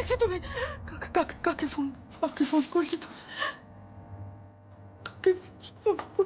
বলছো তুমি? কাকে ফোন করলি তুমি? কাকে ফোন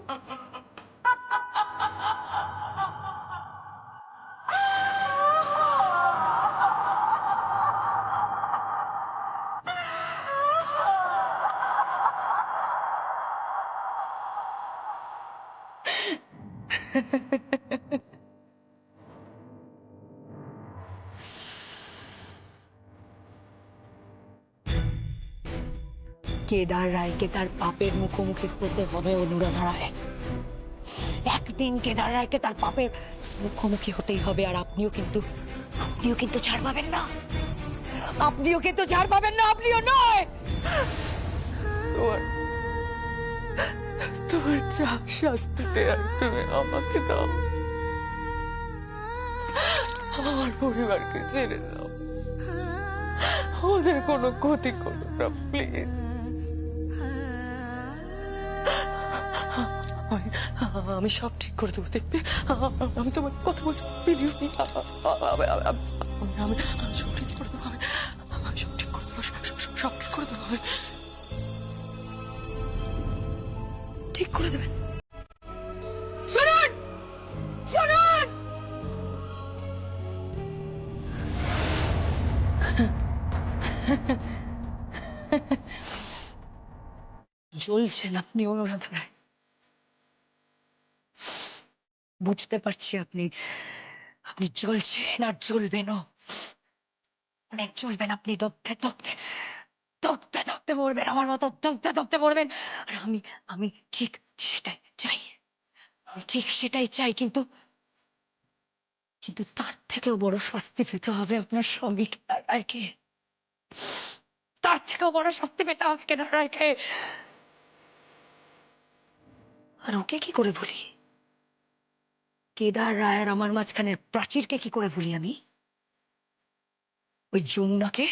কেদার রায়কে তার পাপের মুখোমুখি হতে হবে অনুরাধা রায়। একদিন কেদার রায়কে তার পাপের মুখোমুখি হতেই হবে। আর আপনিও কিন্তু ছাড় পাবেন না। আপনিও কিন্তু ছাড় পাবেন না। আপনিও নয়। তোমার যা শাস্তি দেয়ার তুমি আমাকে দাও, আমার পরিবারকে ছেড়ে দাও, ওদের কোনো ক্ষতি করো না প্লিজ। আমি সব ঠিক করে দেবো, দেখবে। আমি তোমার কথা বলছি, বিলিভ মি। আমি সব ঠিক করে দেবো। আমি সব ঠিক করে দেবো, সব ঠিক করে দেবো। ঠিক করে দেবেন। শুনুন, শুনুন। জ্বলছেন আপনি অনুরাধা রায়। বুঝতে পারছি আপনি জ্বলছেন আর জ্বলবেনও। অনেক জ্বলবেন আপনি। দগ্ধে দগ্ধে দগ্ধে দগ্ধে মরবেন, আমার মতো দগ্ধে দগ্ধে মরবেন। আর আমি ঠিক সেটাই চাই। আমি ঠিক সেটাই চাই। কিন্তু কিন্তু তার থেকেও বড় শাস্তি পেতে হবে আপনার স্বামী কেদার রায়কে। তার থেকেও বড় শাস্তি পেতে হবে কেদার রায়কে। আর ওকে কি করে ভুলি? কেদার রায় আর আমার মাঝখানের প্রাচীরকে কি করে ভুলি আমি? ওই যমুনাকে।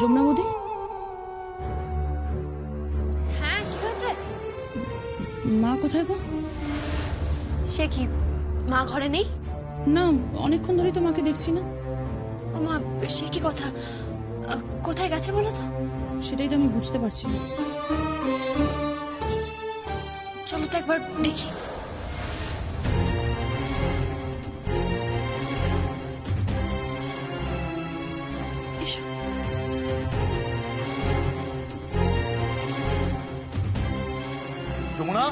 যমুনা মোদি, হ্যাঁ, কি হয়েছে? মা কোথায় গো? সে কি মা ঘরে নেই? না, অনেকক্ষণ ধরেই তো মাকে দেখছি না। ও মা, সে কি কথা? কোথায় গেছে বলো তো? সেটাই তো আমি বুঝতে পারছি না। চলো তো একবার দেখি। এসো। যমুনা,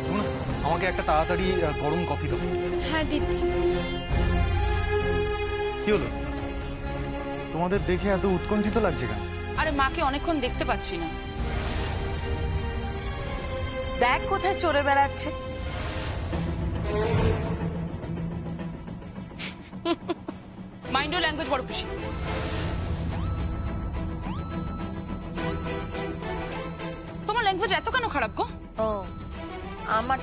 যমুনা, আমাকে একটা তাড়াতাড়ি গরম কফি দাও। হ্যাঁ দিচ্ছি। কি হলো, তোমাদের দেখে এত উৎকণ্ঠিত লাগছে কেন? আরে মাকে অনেকক্ষণ দেখতে পাচ্ছি না। দেখ কোথায় চড়ে বেড়াচ্ছে। মাইন্ড ইউর ল্যাঙ্গুয়েজ বড় খুশি। তোমার ল্যাঙ্গুয়েজ এত কেন খারাপ গো? ও আমার,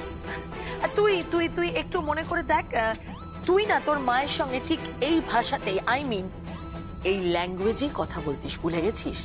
তুই তুই তুই একটু মনে করে দেখ, তুই না তোর মায়ের সঙ্গে ঠিক এই ভাষাতেই, আই মিন এই ল্যাঙ্গুয়েজে কথা বলতিস, ভুলে গেছিস?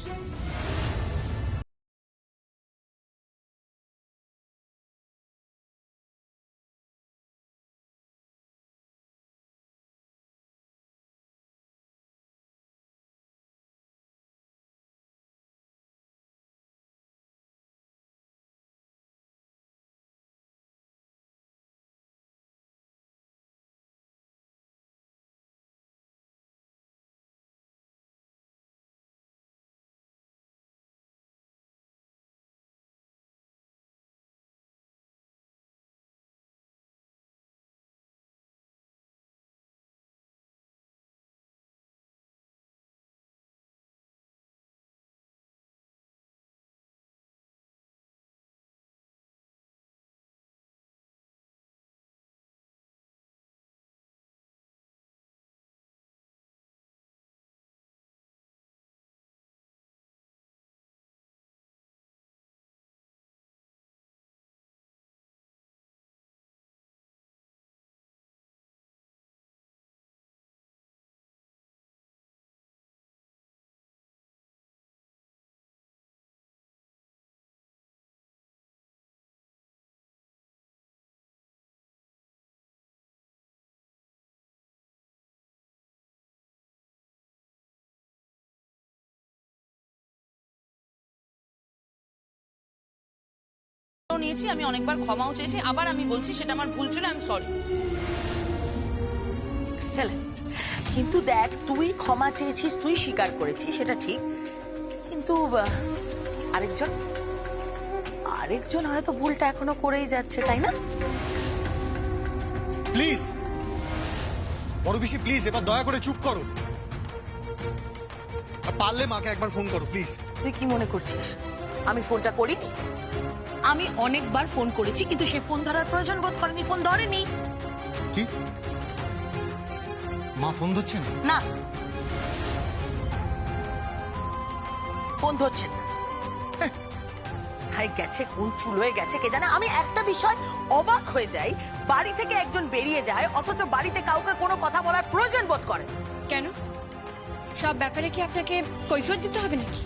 নিয়েছি, আমি অনেকবার ক্ষমাও চেয়েছি, আবার আমি বলছি সেটা আমার ভুল ছিল, আই এম সরি। এক্সেলেন্ট। কিন্তু দেখ, তুই ক্ষমা চেয়েছিস, তুই স্বীকার করেছিস, সেটা ঠিক, কিন্তু আরেকজন আরেকজন হয়তো ভুলটা এখনো করেই যাচ্ছে, তাই না? প্লিজ বড় বেশি, প্লিজ এবার দয়া করে চুপ করো। আর পারলে মাকে একবার ফোন করো প্লিজ। তুই কি মনে করছিস আমি ফোনটা করিনি? আমি অনেকবার ফোন করেছি, কিন্তু সে ফোন ধরার প্রয়োজন বোধ করেনি, ফোন ধরেনি। কি, মা ফোন ধরছে না? না, ফোন ধরছে না। কোথায় গেছে, কোন চুলোয় গেছে কে জানে। আমি একটা বিষয় অবাক হয়ে যাই, বাড়ি থেকে একজন বেরিয়ে যায় অথচ বাড়িতে কাউকে কোনো কথা বলার প্রয়োজন বোধ করে। কেন? সব ব্যাপারে কি আপনাকে কৈফিয়ত দিতে হবে নাকি?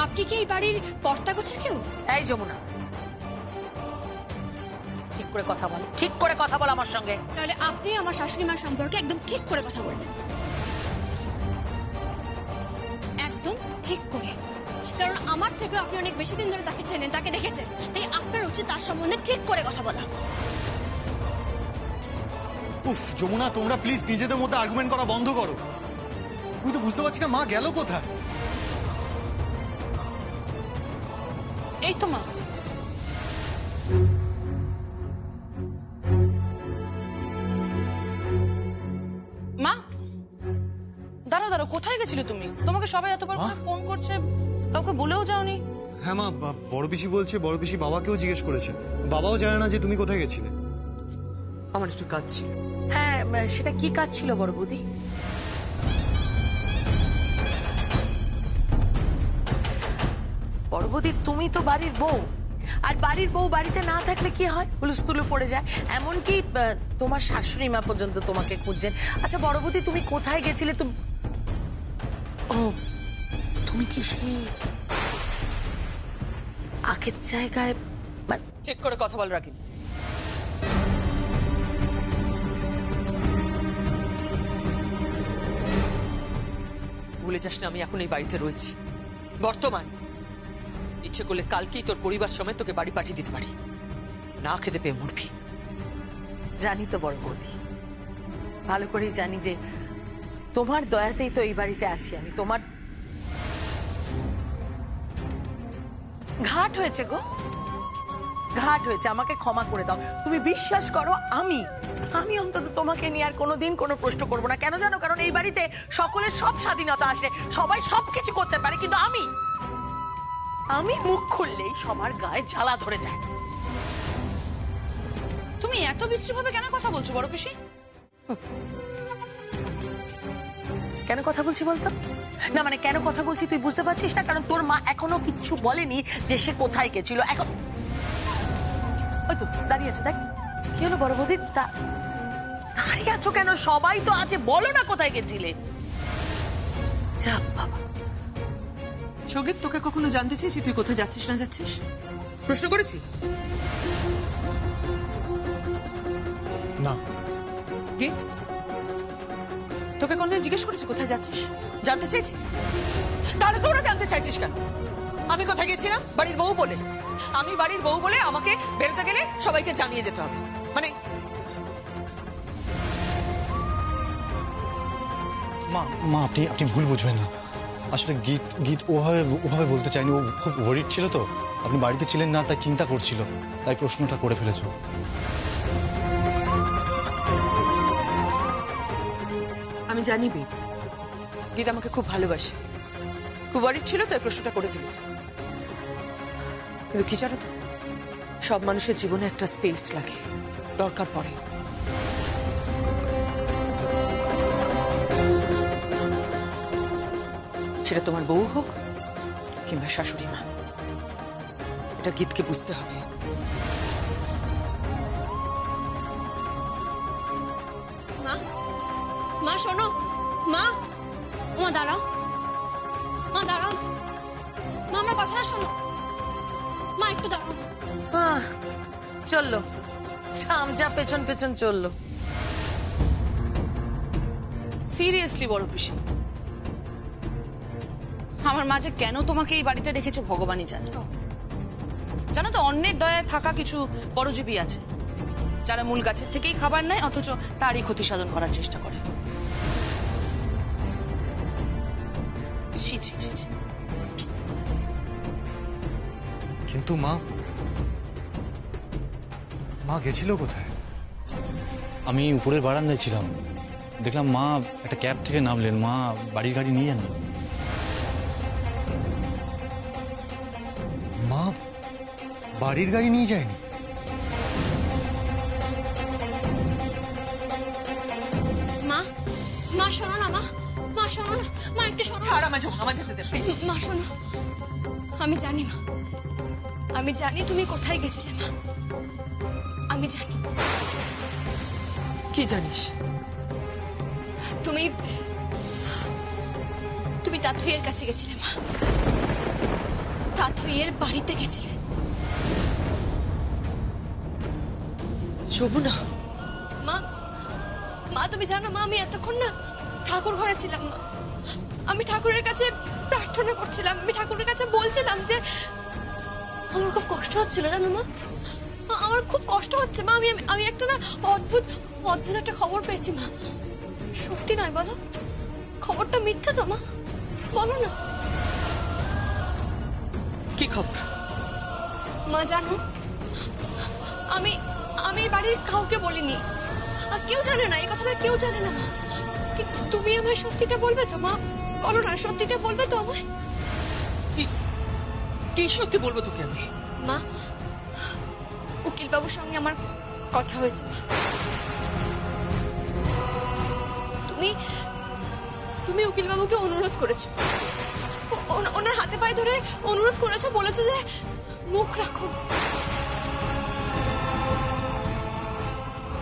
আপনি কি এই বাড়ির কর্তা গোছের কেউ? এই যমুনা, ঠিক করে কথা বল, ঠিক করে কথা বল আমার সঙ্গে। তাহলে আপনি আমার শাশুড়ি মা সম্পর্কে একদম ঠিক করে কথা বলবেন, একদম ঠিক করে। কারণ আমার থেকে আপনি অনেক বেশি দিন ধরে তাকে চেনেন, তাকে দেখেছেন, তাই আপনার উচিত তার সম্বন্ধে ঠিক করে কথা বলা। উফ যমুনা, তোমরা প্লিজ নিজেদের মধ্যে আর্গুমেন্ট করা বন্ধ করো। আমি তো বুঝতে পারছি না মা গেল কোথায়। এই তো মা। মা দাঁড়াও দাঁড়াও, কোথায় গেছিলে তুমি? তোমাকে সবাই এতবার করে ফোন করছে, কাউকে বলেও যাওনি। হ্যাঁ মা, বড় পিসি বলছে, বড় পিসি বাবাকেও জিজ্ঞেস করেছে, বাবাও জানে না যে তুমি কোথায় গেছিলে। আমার একটু কাজ ছিল। হ্যাঁ, সেটা কি কাজ ছিল বড় বৌদি? বড় বৌদি, তুমি তো বাড়ির বউ, আর বাড়ির বউ বাড়িতে না থাকলে কি হয়, হুলস্থুলো পড়ে যায়। এমনকি তোমার শাশুড়ি মা পর্যন্ত তোমাকে খুঁজছেন। আচ্ছা বড় বৌদি, তুমি কোথায় গেছিলে? তুমি ও, তুমি কি সেই আগের জায়গায় মানে চেক করে কথা বল রাখি। ভুলে যাস না আমি এখন এই বাড়িতে রয়েছি বর্তমান। ইচ্ছে করলে কালকেই তোর পরিবার সমেত তোকে বাড়ি পাঠিয়ে দিতে পারি, না খেতে পেয়ে মরবি। জানি তো বড় বৌদি, ভালো করেই জানি যে তোমার দয়াতেই তো এই বাড়িতে আছি আমি। তোমার ঘাট হয়েছে গো, ঘাট হয়েছে, আমাকে ক্ষমা করে দাও। তুমি বিশ্বাস করো আমি আমি অন্তত তোমাকে নিয়ে আর কোনোদিন কোনো প্রশ্ন করবো না। কেন জানো? কারণ এই বাড়িতে সকলের সব স্বাধীনতা আসে, সবাই সবকিছু করতে পারে, কিন্তু আমি মুখ খুললেই সবার গায়ে জ্বালা ধরে যায়। তুমি এত বিশ্রীভাবে কেন কথা বলছো বড় পিসি? কেন কথা বলছি বলতো? না মানে কেন কথা বলছি তুই বুঝতে পারছিস না? কারণ তোর মা এখনো কিচ্ছু বলেনি যে সে কোথায় গেছিল। এখন ওই তো দাঁড়িয়ে আছে, দেখ কি হলো বড় বৌদি? দাঁড়িয়ে আছো কেন? সবাই তো আছে, বলো না কোথায় গেছিলে। যা বাবা। সঙ্গীত, তোকে কখনো জানতে চেয়েছি তুই কোথায় যাচ্ছিস না যাচ্ছিস? প্রশ্ন করেছি? না। গীত, তোকে কোনদিন জিজ্ঞেস করেছি কোথায় যাচ্ছিস? জানতে চেয়েছি? তাহলে তোরা জানতে চাইছিস কেন? আমি কোথায় গেছিলাম? বাড়ির বউ বলে। আমি বাড়ির বউ বলে আমাকে বেরোতে গেলে সবাইকে জানিয়ে যেতে হবে, মানে মা মা আপনি আপনি ভুল বুঝবেন না। আসলে গীত গীত ওভাবে বলতে চাইনি। ও খুব ওয়ারিড ছিল তো, আপনি বাড়িতে ছিলেন না তাই চিন্তা করছিল, তাই প্রশ্নটা করে ফেলেছ। আমি জানি বীর, গীত আমাকে খুব ভালোবাসে, খুব ওয়ারিড ছিল তাই প্রশ্নটা করে ফেলেছে। কিন্তু কি জানো তো, সব মানুষের জীবনে একটা স্পেস লাগে, দরকার পড়ে। সেটা তোমার বউ হোক কিংবা শাশুড়ি মা, এটা গীতকে বুঝতে হবে। মা, মা শোনো, মা, মা দাঁড়াও, মা দাঁড়াও, মা আমার কথাটা শোনো, মা একটু দাঁড়াও। চললো ছামচা পেছন পেছন চললো। সিরিয়াসলি বড় পিসি, আমার মাঝে কেন তোমাকে এই বাড়িতে রেখেছে ভগবানই জানে। জানো তো, অন্যের দয়ায় থাকা কিছু পরজীবী আছে যারা মূল গাছের থেকেই খাবার নেয়, অথচ তারই ক্ষতি সাধন করার চেষ্টা করে। ছি ছি ছি ছি। কিন্তু মা মা গেছিল কোথায়? আমি উপরের বারান্দায় ছিলাম, দেখলাম মা একটা ক্যাব থেকে নামলেন। মা বাড়ির গাড়ি নিয়ে যান। মা বাড়ির গাড়ি নিয়ে যায়নি? মা, মা শোনো না, মা, মা শোনো না, মা একটু শোনো। ছাড় আমার যেতে দে প্লিজ। মা শোনো, আমি জানি মা, আমি জানি তুমি কোথায় গেছিলে মা, আমি জানি। কি জানিস? তুমি তুমি তাথইয়ের কাছে গেছিলে মা, তাথইয়ের বাড়িতে গেছিলে। যমুনা, মা, মা তুমি জানো মা, আমি এতক্ষণ না ঠাকুর ঘরে ছিলাম মা। আমি ঠাকুরের কাছে প্রার্থনা করছিলাম, আমি ঠাকুরের কাছে বলছিলাম যে আমার খুব কষ্ট হচ্ছিল জানো মা, আমার খুব কষ্ট হচ্ছে মা। আমি একটা না অদ্ভুত অদ্ভুত একটা খবর পেয়েছি মা। সত্যি নয় বলো? খবরটা মিথ্যা তো মা? বলো না। কি খবর? মা জানো, আমি আমি এই বাড়ির কাউকে বলিনি, আর কেউ জানে না, এই কথাটা কেউ জানে না মা। কিন্তু তুমি আমায় সত্যিটা বলবে তো মা? বলো না, সত্যিটা বলবে তো আমায়? কি সত্যি বলবো তোকে আমি? মা, উকিল বাবুর সঙ্গে আমার কথা হয়েছে মা। তুমি তুমি উকিল বাবুকে অনুরোধ করেছো, ওনার হাতে পায়ে ধরে অনুরোধ করেছো, বলেছো যে মুখ রাখুন।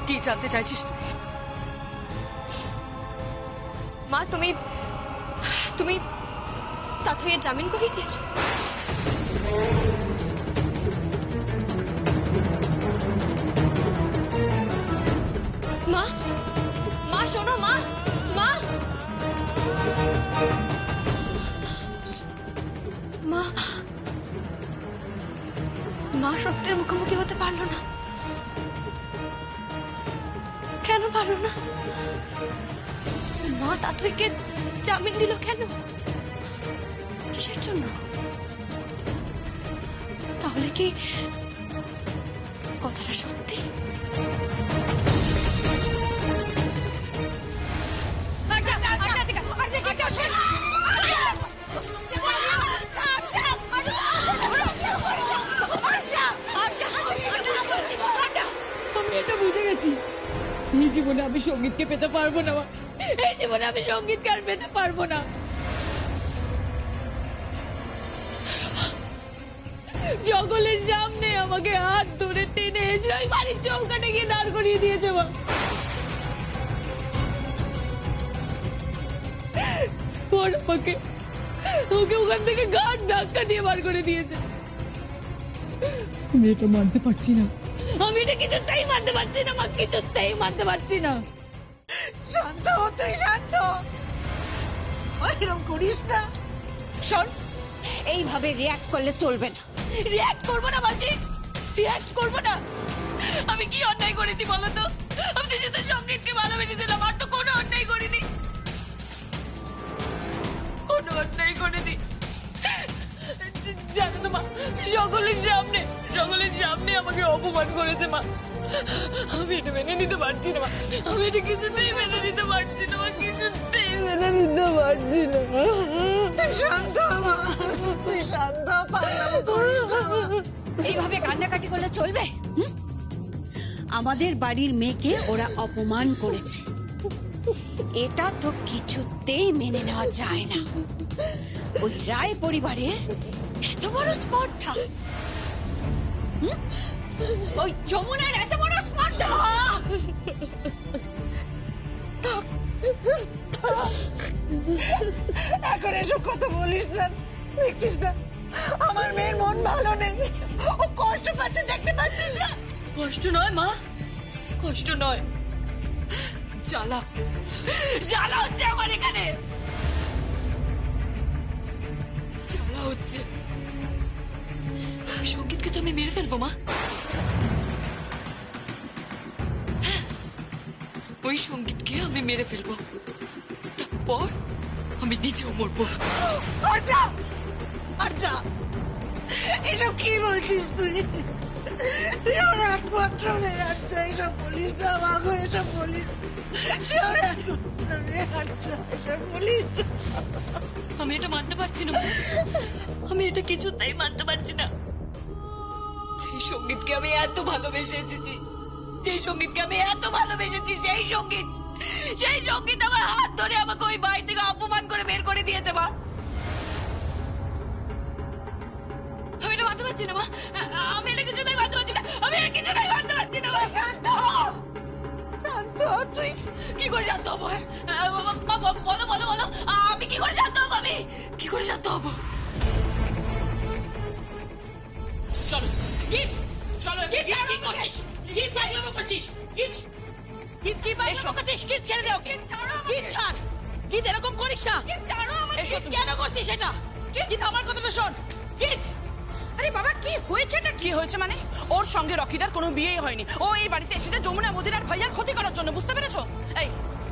কি জানতে চাইছিস তুই? মা তুমি তুমি তাথইয়ের জামিন করিয়ে দিয়েছো? মা মা মা মা সত্যের মুখোমুখি হতে পারলো না। কেন পারলো না? মা তাতইকে জামিন দিল কেন? কিসের জন্য? তাহলে কি কথাটা সত্যি? আমি এটা বুঝে গেছি, এই জীবনে আমি সঙ্গীতকে পেতে পারবো না মা। এই জীবনে আমি সঙ্গীতকে আর পেতে পারবো না। জঙ্গলের সামনে আমাকে হাত ধরে টেনে এসে ওই বাড়ির চৌকাটে গিয়ে দাঁড় করিয়ে দিয়েছে মা। ওর আমাকে ওখান থেকে ঘাট ধাক্কা দিয়ে বার করে দিয়েছে। আমি এটা মানতে পারছি না, আমি এটা কিছুতেই মানতে পারছি না মা, কিছুতেই মানতে পারছি না। শান্ত হ, তুই শান্ত হ। এরকম করিস না। শোন, এইভাবে রিয়াক্ট করলে চলবে না। রিয়াক্ট করবো না মাঝি, রিয়াক্ট করবো না। আমি কি অন্যায় করেছি বলো তো? আমি তো শুধু সঙ্গীতকে ভালোবেসেছিলাম, আর তো কোনো অন্যায় করিনি, কোনো অন্যায় করিনি। জানো তো মা, সকলের সামনে আমাকে অপমান করেছে মা। আমি এটা মেনে নিতে পারছি না মা, আমি এটা কিছুতেই মেনে নিতে পারছি না মা, কিছুতেই মেনে নিতে পারছি না। তুই শান্ত হ মা, তুই শান্ত হ, পাগলামো করিস না মা। এইভাবে কান্নাকাটি করলে চলবে? আমাদের বাড়ির মেয়েকে ওরা অপমান করেছে, এটা তো কিছুতেই মেনে নেওয়া যায় না। ওই রায় পরিবারের এত বড় স্পর্ধা, ওই যমুনার এত বড় স্পর্ধা। এখন এসব কথা বলিস না, দেখছিস না আমার মেয়ের মন ভালো নেই, ও কষ্ট পাচ্ছে, দেখতে পাচ্ছিস না? কষ্ট নয় মা, কষ্ট নয়, জ্বালা জ্বালা হচ্ছে আমার এখানে, জ্বালা হচ্ছে। সঙ্গীতকে তো আমি মেরে ফেলবো মা। হ্যাঁ, ওই সঙ্গীতকে আমি মেরে ফেলবো, তারপর আমি নিজেও মরবো। আর যা, এসব কি বলছিস তুই? তুই আমার একমাত্র মেয়ে, আর যা, এসব বলিস না মাগো, এসব বলিস না। তুই আমার একমাত্র মেয়ে, আর যা, এসব বলিস না। আমি এটা মানতে পারছি না, আমি এটা কিছুতেই মানতে পারছি না। সেই সঙ্গীতকে আমি এত ভালোবেসে এসেছি, সেই সঙ্গীতকে আমি এত ভালোবেসেছি, সেই সঙ্গীত আমার হাত ধরে আমাকে ওই বাড়ি থেকে অপমান করে বের করে দিয়েছে মা। আমি এটা মানতে পারছি না মা, আমি এটা কিছুতেই মানতে পারছি না, আমি এটা কিছুতেই মানতে পারছি না মা। শান্ত হ, শান্ত হ তুই। কি করে শান্ত হবো? বলো, আমি কি করে শান্ত হবো? আমি কি করে শান্ত হবো? চলো গীত, চলো। গীত করছিস, গীত পাগলামো করছিস, গীত কি পাগলামো করছিস? গীত ছেড়ে দে ওকে, গীত ছাড়, গীত এরকম করিস না, গীত ছাড়ো আমাকে। এসব কেন করছিস এটা? গীত আমার কথাটা শোন, গীত। আরে বাবা, কি হয়েছেটা? কি হয়েছে মানে? ওর সঙ্গে রকিদার কোনো বিয়েই হয়নি, ও এই বাড়িতে এসেছে যমুনা মোদির আর ভাইয়ার ক্ষতি করার জন্য, বুঝতে পেরেছো? এই,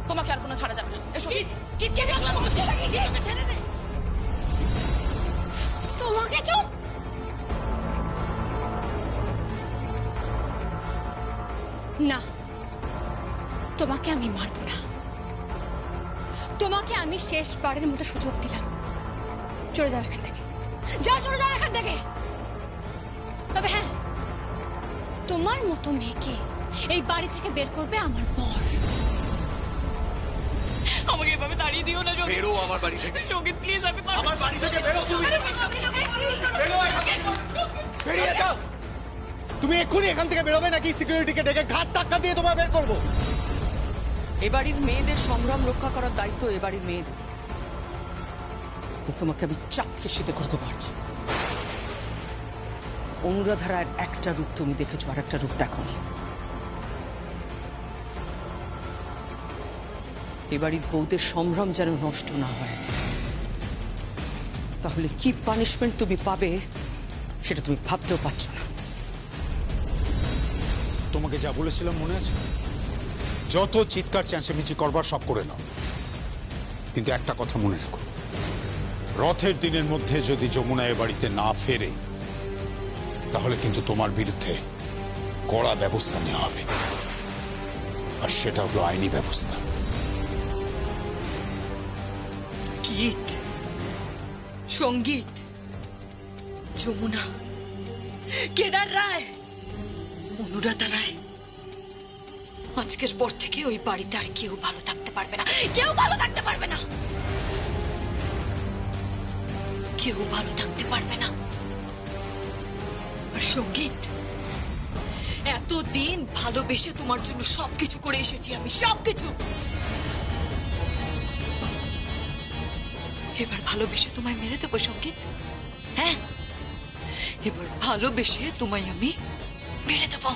তোমাকে আর কোনো ছাড়া যাবে না। এসো তোমাকে তো না, তোমাকে আমি মারবো না। তোমাকে আমি শেষবারের মতো সুযোগ দিলাম, চলে যাও এখান থেকে, চলে যাও এখান থেকে। তবে হ্যাঁ, তোমার মতো মেয়েকে এই বাড়ি থেকে বের করবে আমার বর। আমাকে এভাবে দাঁড়িয়ে দিও না সঙ্গীত, বেরো আমার বাড়ি থেকে, সঙ্গীত প্লিজ, আমি পারবো আমার না। বাড়ি থেকে বেরো তুমি, বেরো এখান থেকে। বেরিয়ে যাও। তুমি এক্ষুনি এখান থেকে বেরোবে নাকি সিকিউরিটিকে ডেকে ঘাট ধাক্কা দিয়ে তোমায় বের করবো? এ বাড়ির মেয়েদের সংগ্রাম রক্ষা করার দায়িত্ব এ বাড়ির মেয়েদের। তোমাকে আমি চাকরি শীতে করতে পারছি। অনুরাধার একটা রূপ তুমি দেখেছো, আর একটা রূপ দেখোনি। এ বাড়ির বউদের সম্ভ্রম যেন নষ্ট না হয়। তাহলে কি পানিশমেন্ট তুমি পাবে সেটা তুমি ভাবতেও পারছো না। তোমাকে যা বলেছিলাম মনে আছে? যত চিৎকার চেঁচামেচি করবার সব করে নাও, কিন্তু একটা কথা মনে রেখো, রথের দিনের মধ্যে যদি যমুনা এ বাড়িতে না ফেরে তাহলে কিন্তু তোমার বিরুদ্ধে কড়া ব্যবস্থা নেওয়া হবে, আর সেটা হলো আইনি ব্যবস্থা। গীত, সঙ্গীত, যমুনা, কেদার রায়, অনুরাধা রায়, আজকের পর থেকে ওই বাড়িতে আর কেউ ভালো থাকতে পারবে না, কেউ ভালো থাকতে পারবে না, কেউ ভালো থাকতে পারবে না। আর সঙ্গীত, এতদিন ভালোবেসে তোমার জন্য সবকিছু করে এসেছি আমি, সবকিছু। এবার ভালোবেসে তোমায় মেরে দেবো সঙ্গীত, হ্যাঁ, এবার ভালোবেসে তোমায় আমি মেরে দেবো।